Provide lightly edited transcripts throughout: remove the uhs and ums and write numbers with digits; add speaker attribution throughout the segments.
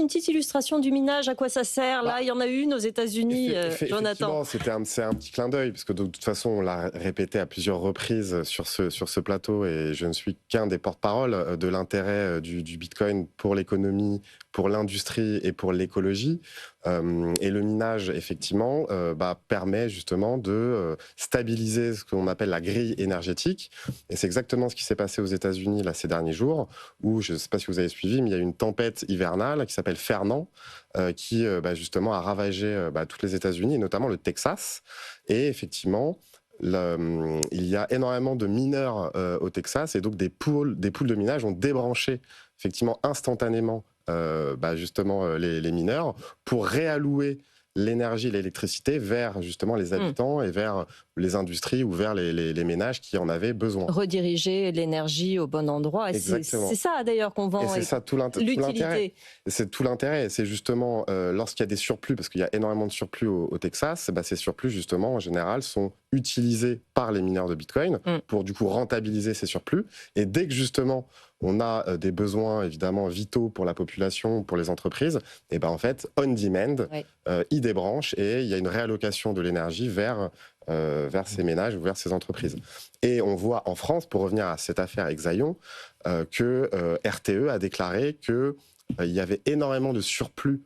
Speaker 1: petite illustration du minage, à quoi ça sert? Là, il y en a une aux États-Unis, Jonathan.
Speaker 2: Effectivement, c'est un petit clin d'œil, parce que de toute façon, on l'a répété à plusieurs reprises sur ce plateau, et je ne suis qu'un des porte-parole de l'intérêt du Bitcoin pour l'économie, pour l'industrie et pour l'écologie. Et le minage, effectivement, permet justement de stabiliser ce qu'on appelle la grille énergétique. Et c'est exactement ce qui s'est passé aux États-Unis là, ces derniers jours, où, je ne sais pas si vous avez suivi, mais il y a eu une tempête hivernale qui s'appelle Fernand, qui justement a ravagé toutes les États-Unis, et notamment le Texas. Et effectivement, il y a énormément de mineurs au Texas, et donc des poules de minage ont débranché effectivement instantanément justement les mineurs pour réallouer l'énergie et l'électricité vers justement les habitants et vers les industries ou vers les ménages qui en avaient besoin.
Speaker 1: Rediriger l'énergie au bon endroit. Et c'est ça d'ailleurs qu'on vend.
Speaker 2: Et c'est ça tout l'intérêt. C'est tout l'intérêt. C'est justement lorsqu'il y a des surplus, parce qu'il y a énormément de surplus au Texas, ces surplus justement en général sont utilisés par les mineurs de Bitcoin pour du coup rentabiliser ces surplus. Et dès que justement on a des besoins évidemment vitaux pour la population, pour les entreprises, et en fait, on demand, ils débranchent et il y a une réallocation de l'énergie vers ces ménages ou vers ces entreprises. Et on voit en France, pour revenir à cette affaire Exaion, que RTE a déclaré qu'il y avait énormément de surplus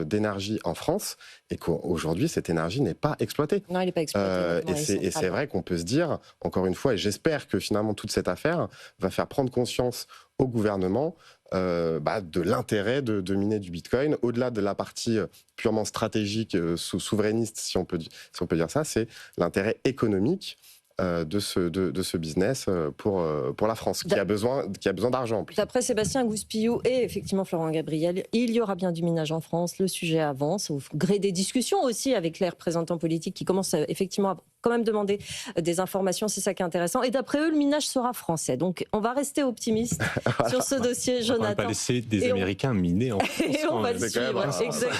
Speaker 2: d'énergie en France et qu'aujourd'hui cette énergie n'est pas exploitée.
Speaker 1: Non, elle n'est pas exploitée.
Speaker 2: Et c'est vrai qu'on peut se dire, encore une fois, et j'espère que finalement toute cette affaire va faire prendre conscience au gouvernement de l'intérêt de miner du Bitcoin, au-delà de la partie purement stratégique, souverainiste, si on peut dire ça, c'est l'intérêt économique de ce business pour la France, qui a besoin d'argent en plus.
Speaker 1: D'après Sébastien Gouspillou et effectivement Florent Gabriel, il y aura bien du minage en France, le sujet avance, au gré des discussions aussi avec les représentants politiques qui commencent effectivement à quand même demander des informations, c'est ça qui est intéressant. Et d'après eux, le minage sera français. Donc on va rester optimiste sur ce dossier, Jonathan.
Speaker 3: On ne va pas laisser des Américains miner en France.
Speaker 1: Et on va le suivre, exactement.